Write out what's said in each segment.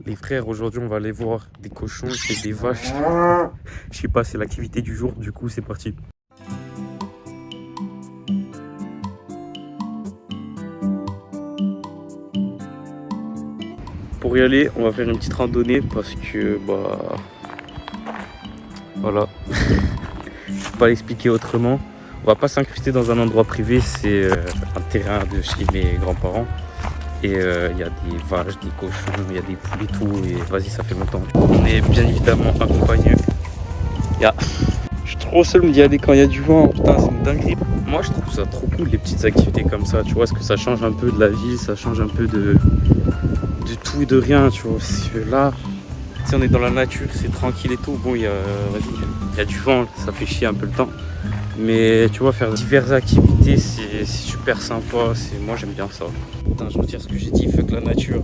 Les frères, aujourd'hui, on va aller voir des cochons et des vaches. Je sais pas, c'est l'activité du jour, du coup, c'est parti. Pour y aller, on va faire une petite randonnée parce que, bah, voilà, je peux pas l'expliquer autrement. On va pas s'incruster dans un endroit privé, c'est un terrain de chez mes grands-parents. Et il y a des vaches, des cochons, il y a des poules et tout. Et vas-y, ça fait longtemps. On est bien évidemment accompagné. Je suis trop seul d'y aller quand il y a du vent. Putain, c'est une dinguerie. Moi, je trouve ça trop cool, les petites activités comme ça. Tu vois, parce que ça change un peu de la vie, ça change un peu de tout et de rien. Tu vois, parce que là, si on est dans la nature, c'est tranquille et tout. Bon, il y a du vent, ça fait chier un peu le temps. Mais tu vois, faire diverses activités, c'est super sympa. Moi, j'aime bien ça. Putain, je retire ce que j'ai dit, fuck la nature.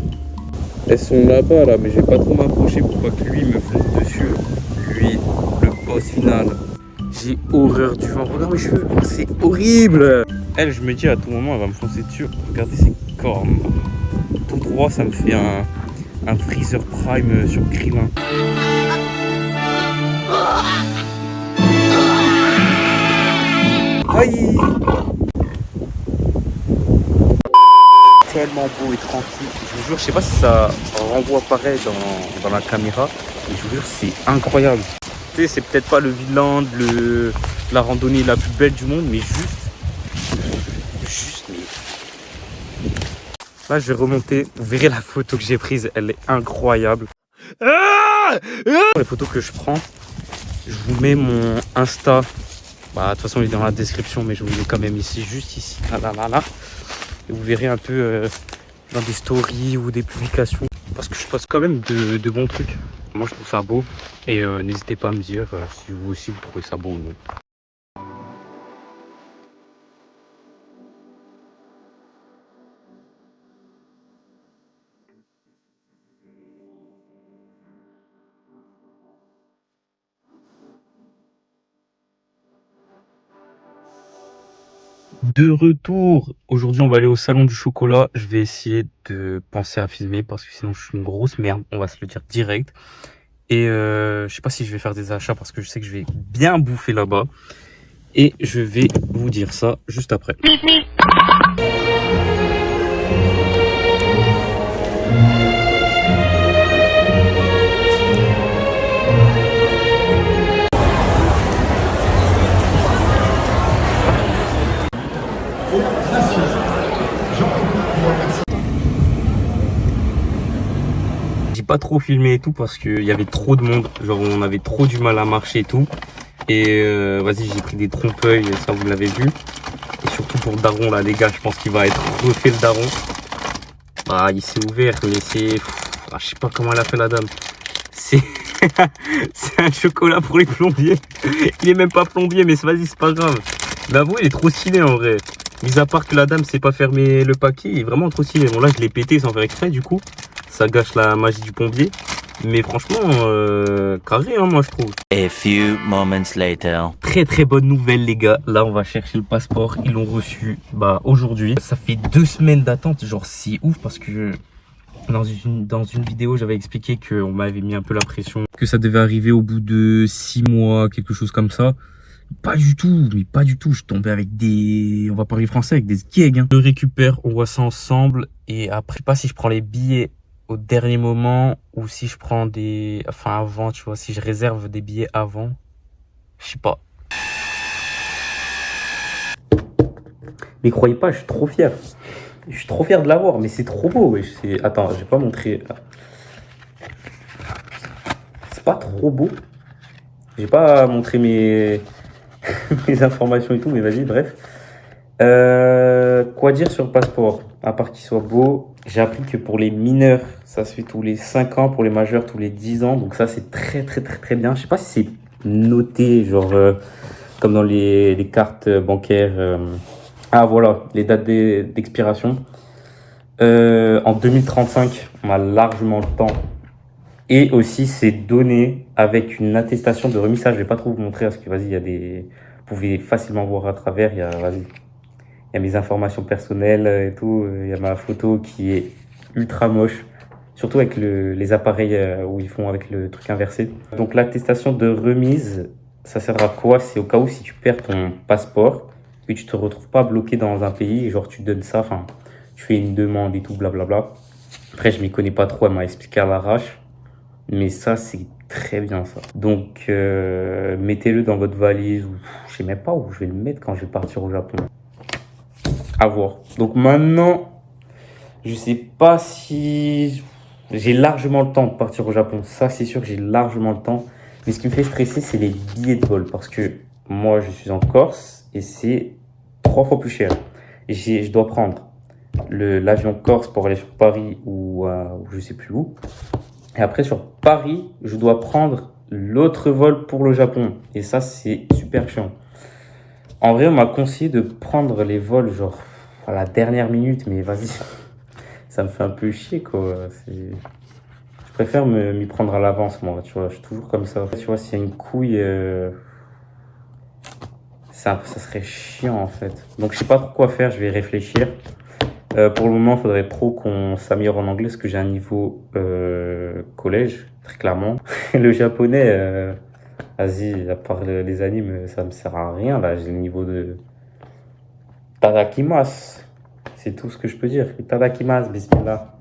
Elles sont là-bas, là, mais je vais pas trop m'approcher pour pas que lui me fonce dessus. Lui, le boss final. J'ai horreur du vent. Regarde mes cheveux, c'est horrible. Elle, je me dis à tout moment, elle va me foncer dessus. Regardez ses cornes. Tout droit, ça me fait un Freezer Prime sur Krillin. Aïe! Tellement beau et tranquille. Je vous jure, je sais pas si ça renvoie pareil dans la caméra, mais je vous jure, c'est incroyable. Tu sais, c'est peut-être pas le Vinland, la randonnée la plus belle du monde, mais mais... Là, je vais remonter. Vous verrez la photo que j'ai prise, elle est incroyable. Les photos que je prends, je vous mets mon Insta. Bah, de toute façon, il est dans la description, mais je vous le mets quand même ici, juste ici. Là. Et vous verrez un peu dans des stories ou des publications. Parce que je poste quand même de bons trucs. Moi, je trouve ça beau. Et n'hésitez pas à me dire si vous aussi vous trouvez ça beau ou non. De retour, aujourd'hui on va aller au salon du chocolat. Je vais essayer de penser à filmer parce que sinon je suis une grosse merde, on va se le dire direct. Et je sais pas si je vais faire des achats parce que je sais que je vais bien bouffer là-bas. Et je vais vous dire ça juste après. J'ai pas trop filmé et tout parce qu'il y avait trop de monde, genre on avait trop du mal à marcher et tout. Et vas-y, j'ai pris des trompe-l'œil, ça vous l'avez vu. Et surtout pour le daron là les gars, je pense qu'il va être refait le daron. Ah, il s'est ouvert, mais c'est... Ah, je sais pas comment elle a fait la dame. C'est c'est un chocolat pour les plombiers. Il est même pas plombier, mais vas-y, c'est pas grave. L'avouer, il est trop stylé en vrai. Mis à part que la dame sait pas fermer le paquet, il est vraiment trop stylé. Bon là, je l'ai pété sans faire exprès du coup. Ça gâche la magie du plombier. Mais franchement, carré, hein, moi je trouve. A few moments later. Très très bonne nouvelle les gars. Là on va chercher le passeport. Ils l'ont reçu aujourd'hui. Ça fait 2 semaines d'attente. Genre c'est ouf parce que dans une vidéo j'avais expliqué qu'on m'avait mis un peu la pression. Que ça devait arriver au bout de 6 mois, quelque chose comme ça. Pas du tout, mais pas du tout. Je tombais avec des... On va parler français, avec des gigs. Hein. Je le récupère, on voit ça ensemble. Et après, je sais pas si je prends les billets au dernier moment ou si je prends des... Enfin, avant, tu vois, si je réserve des billets avant. Je sais pas. Mais croyez pas, je suis trop fier. Je suis trop fier de l'avoir, mais c'est trop beau. Wesh. Attends, je vais pas montrer. C'est pas trop beau. J'ai pas montré mes... mes informations et tout, mais vas-y, bref. Quoi dire sur le passeport? À part qu'il soit beau, j'ai appris que pour les mineurs, ça se fait tous les 5 ans, pour les majeurs, tous les 10 ans. Donc ça, c'est très, très, très, très bien. Je sais pas si c'est noté, genre, comme dans les cartes bancaires. Ah, voilà, les dates d'expiration. En 2035, on a largement le temps. Et aussi, c'est donné avec une attestation de remise. Ça, je vais pas trop vous montrer parce que, vas-y, il y a des... Vous pouvez facilement voir à travers. Vas-y, il y a mes informations personnelles et tout. Il y a ma photo qui est ultra moche. Surtout avec les appareils où ils font avec le truc inversé. Donc l'attestation de remise, ça sert à quoi? C'est au cas où si tu perds ton passeport et tu te retrouves pas bloqué dans un pays, et genre tu donnes ça, enfin tu fais une demande et tout, blablabla. Après je m'y connais pas trop, elle m'a expliqué à l'arrache. Mais ça c'est très bien ça. Donc mettez-le dans votre valise ou je sais même pas où je vais le mettre quand je vais partir au Japon. À voir. Donc maintenant, je sais pas si j'ai largement le temps de partir au Japon. Ça, c'est sûr que j'ai largement le temps. Mais ce qui me fait stresser, c'est les billets de vol. Parce que moi, je suis en Corse et c'est 3 fois plus cher. Je dois prendre l'avion Corse pour aller sur Paris ou je sais plus où. Et après, sur Paris, je dois prendre l'autre vol pour le Japon. Et ça, c'est super chiant. En vrai, on m'a conseillé de prendre les vols genre à la dernière minute. Mais vas-y, ça me fait un peu chier, quoi. Je préfère m'y prendre à l'avance, moi, tu vois. Je suis toujours comme ça. Tu vois, s'il y a une couille, ça serait chiant, en fait. Donc, je sais pas trop quoi faire, je vais réfléchir. Pour le moment, il faudrait trop qu'on s'améliore en anglais, parce que j'ai un niveau collège, très clairement. Le japonais, vas-y, à part les animes, ça me sert à rien, là. J'ai le niveau de Tadakimasu. C'est tout ce que je peux dire. Tadakimasu, bismillah.